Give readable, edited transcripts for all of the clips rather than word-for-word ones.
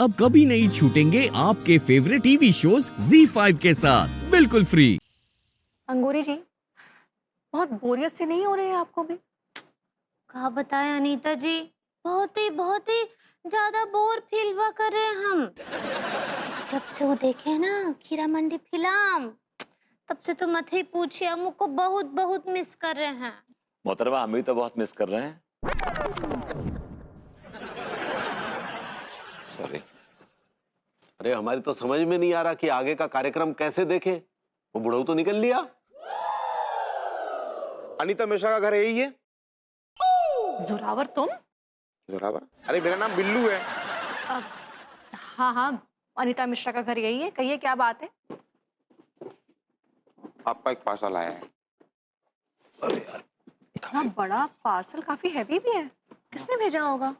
अब कभी नहीं छूटेंगे आपके फेवरेट टीवी शोज ZEE5 के साथ बिल्कुल फ्री। अंगूरी जी, बहुत बोरियत से नहीं हो रही है आपको भी? कहा बताएं अनीता जी, बहुत ही ज्यादा बोर फील हुआ कर रहे हैं हम। जब से वो देखे हैं ना खीरा मंडी फिल्म, तब से तो मत ही पूछिए, हम को बहुत बहुत मिस कर रहे हैं। मोहतरमा हम भी तो बहुत मिस कर रहे हैं। सॉरी। अरे हमारी तो समझ में नहीं आ रहा कि आगे का कार्यक्रम कैसे देखें। वो बुढ़ऊ तो निकल लिया। अनीता मिश्रा का घर यही है? जोरावर तुम? जोरावर? अरे मेरा नाम बिल्लू है। हाँ, अनीता मिश्रा का घर यही है। कहिए क्या बात है? आपका एक पार्सल आया है। अरे यार, इतना बड़ा पार्सल, काफी हैवी भी है। किसने भेजा होगा?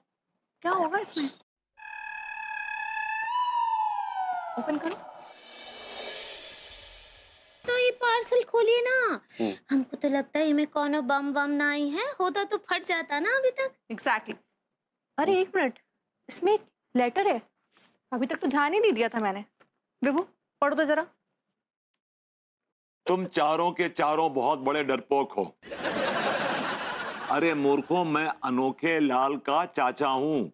क्या होगा इसमें? ओपन करो। तो ये पार्सल खोलिए ना। हमको तो लगता है इनमें कोनो बम बम ना आई है, होता तो फट जाता ना अभी तक। एग्जैक्टली। अरे एक मिनट, इसमें एक लेटर है। अभी तक तो ध्यान ही नहीं दिया था मैंने। विभू पढ़ो तो जरा। तुम चारों के चारों बहुत बड़े डरपोक हो। अरे मूर्खों, मैं अनोखे लाल का चाचा हूं।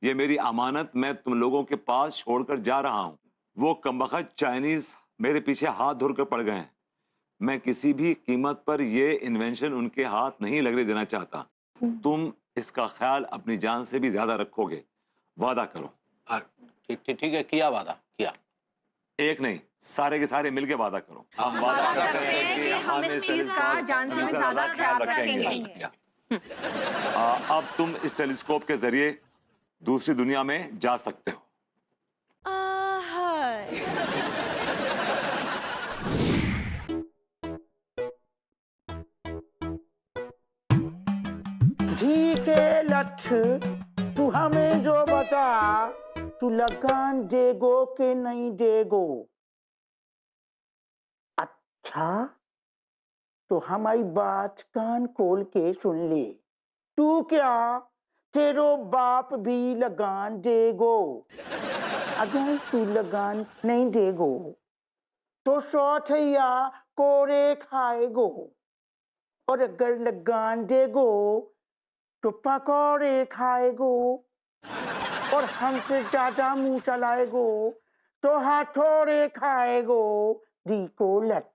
ये मेरी अमानत मैं तुम लोगों के पास छोड़कर जा रहा हूं। वो कमबख्त चाइनीज मेरे पीछे हाथ धोकर पड़ गए हैं। मैं किसी भी कीमत पर ये इन्वेंशन उनके हाथ नहीं लगने देना चाहता। तुम इसका ख्याल अपनी जान से भी ज्यादा रखोगे। वादा करो। ठीक है, किया वादा किया। एक नहीं, सारे के सारे मिलके वादा करो। हम वादा करते हैं कि हम इस चीज का जान से भी ज्यादा ख्याल रखेंगे। अब तुम इस टेलीस्कोप के जरिए दूसरी दुनिया में जा सकते हो। जी के लक्ष्य तू हमें जो बता, तू लगान देगो के नहीं देगो? अच्छा, तो हमारी बात कान खोल के सुन ले। तू क्या, तेरो बाप भी लगान देगो? अगर तू लगान नहीं देगो तो सौथैया कोरे खाएगो, और अगर लगान देगो तो पकौड़े खाएगो, और हमसे ज्यादा मुंह चलाएगो तो हाथोड़े खाएगो। दी को लट।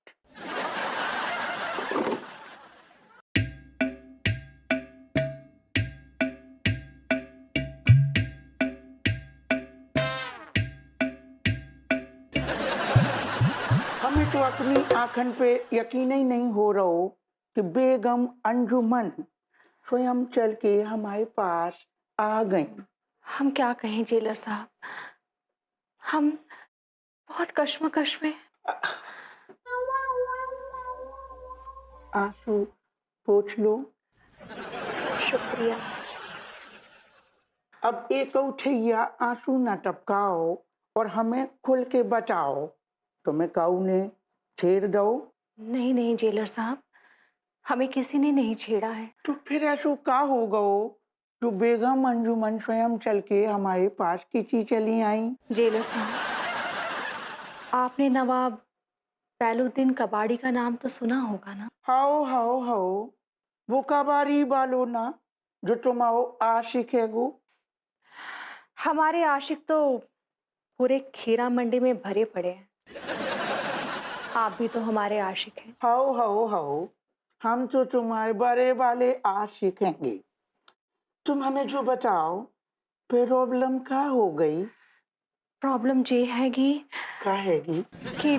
हमें तो अपनी आंखन पे यकीन ही नहीं हो रहा हो कि बेगम अंजुमन स्वयं चल के हमारे पास आ गई। हम क्या कहें जेलर साहब, हम बहुत कश्मकश में। आंसू पोंछ लो। शुक्रिया। अब एक उठैया आंसू न टपकाओ और हमें खुल के बचाओ। तुम्हें काऊ ने छेड़ दो? नहीं जेलर साहब, हमें किसी ने नहीं छेड़ा है। तो फिर ऐसा का हो गो जो बेगम अंजुमन स्वयं चल के हमारे पास खींची चली आई? जेलर साहब, आपने नवाब पैलुद्दीन कबाड़ी का नाम तो सुना होगा ना? हाओ वो कबाड़ी वालो ना जो तुम्हारो आशिक है गो। हमारे आशिक तो पूरे खीरा मंडी में भरे पड़े हैं। आप भी तो हमारे आशिक हैं। हाओ हम तो तुम्हारे बड़े वाले आशिक हैंगे। तुम हमें जो बताओ, प्रॉब्लम क्या हो गई? प्रॉब्लम ये हैगी क्या हैगी? कि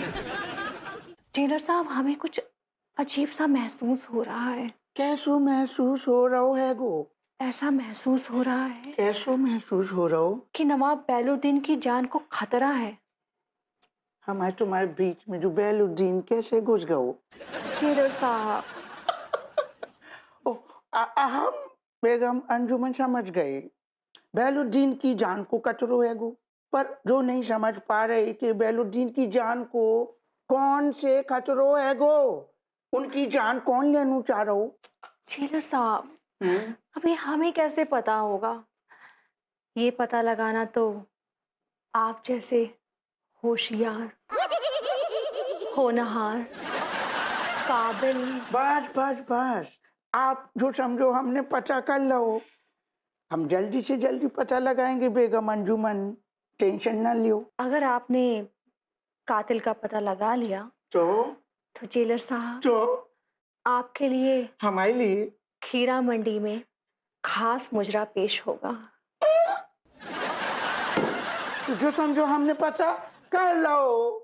जेलर साहब, हमें कुछ अजीब सा महसूस हो रहा है। कैसो महसूस हो रहा है गो? ऐसा महसूस हो रहा है कैसो महसूस हो रहा हो? कि नवाब बैलुद्दीन की जान को खतरा है। हमारे तुम्हारे बीच में जो बैलुद्दीन कैसे घुस गए? जेलर साहब, हम बेगम अंजुमन समझ गए बैलुद्दीन की जान को कचरो है गो, पर जो नहीं समझ पा रहे कि बैलुद्दीन की जान को कौन से खतरो है गो, उनकी जान कौन लेना चाह रहा हो? जेलर साहब, अभी हमें कैसे पता होगा? ये पता लगाना तो आप जैसे होशियार, होनहार, काबिल। बस बस बस, आप जो समझो हमने पता कर लो। हम जल्दी से जल्दी पता लगाएंगे बेगम अंजुमन, टेंशन ना लियो। अगर आपने कातिल का पता लगा लिया तो जेलर साहब तो आपके लिए हमारे लिए खीरा मंडी में खास मुजरा पेश होगा। तो जो समझो हमने पता कर लो।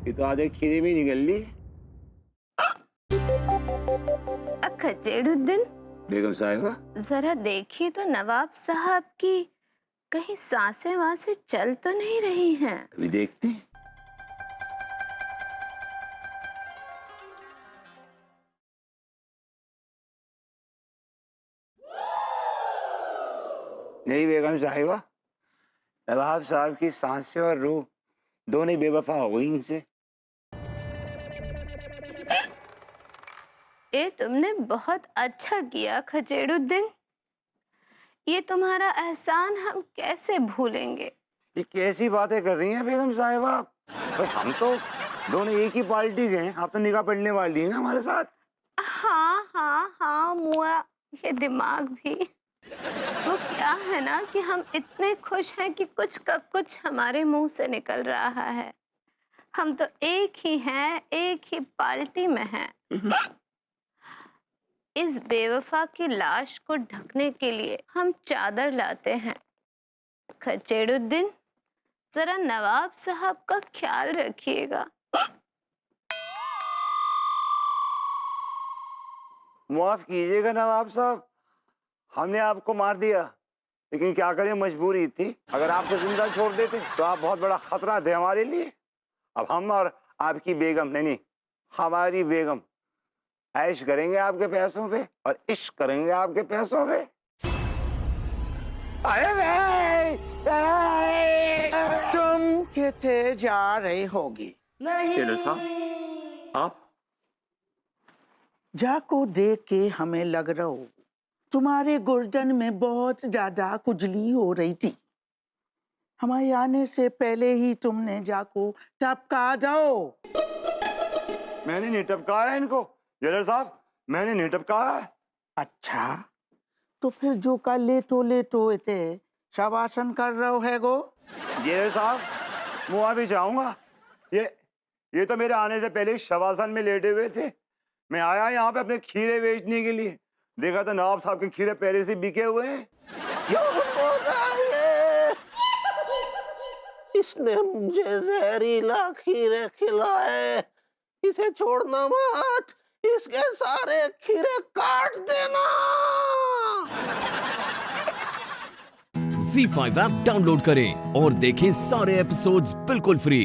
ये तो आधे खीरे में निकल ली। खचेड़ुद्दीन, बेगम साहिबा, जरा देखिए तो नवाब साहब की कहीं सांसें वासें चल तो नहीं रही हैं। अभी देखते हैं। नहीं बेगम साहिबा, नवाब साहब की सांसें और रूह दोनों बेवफा हो गई इनसे। ये तुमने बहुत अच्छा किया खचेड़ुद्दीन। ये तुम्हारा एहसान हम कैसे भूलेंगे। ये कैसी बातें कर रही हैं बेगम साहिबा? भाई हम तो दोनों एक ही पार्टी के हैं। आप तो निगाह पड़ने वाली है ना हमारे साथ। हाँ हाँ हाँ मुआ, ये दिमाग भी। वो क्या है ना कि हम इतने खुश हैं कि कुछ का कुछ हमारे मुंह से निकल रहा है। हम तो एक ही हैं, एक ही पार्टी में हैं। इस बेवफा की लाश को ढकने के लिए हम चादर लाते हैं। खचेड़ुद्दीन, जरा नवाब साहब का ख्याल रखिएगा। माफ कीजिएगा नवाब साहब, हमने आपको मार दिया, लेकिन क्या करें, मजबूरी थी। अगर आपको जिंदा छोड़ देते तो आप बहुत बड़ा खतरा थे हमारे लिए। अब हम और आपकी बेगम, नहीं हमारी बेगम, ऐश करेंगे आपके पैसों पे और इश्क करेंगे आपके पैसों पे। तुम कहते जा रहे होगी। चलो साहब, आप जाको देख के हमें लग रहा हो तुम्हारे गर्दन में बहुत ज्यादा खुजली हो रही थी। हमारे आने से पहले ही तुमने जाको टपका दो। मैंने नहीं टपकाया इनको जेलर साहब, मैंने नहीं टपकाया। अच्छा, तो फिर जो का लेटो थे शवासन कर रहे है गो। जेलर साहब, मुआ भी चाहूंगा। ये तो मेरे आने से पहले ही शवासन में लेटे हुए थे। मैं आया यहाँ पे अपने खीरे बेचने के लिए, देखा तो नवाब साहब के खीरे पहले से बिके हुए हैं। इसने मुझे जहरीला खीरे खिलाए, इसे छोड़ना मत, इसके सारे खीरे काट देना। Z5 ऐप डाउनलोड करें और देखें सारे एपिसोड्स बिल्कुल फ्री।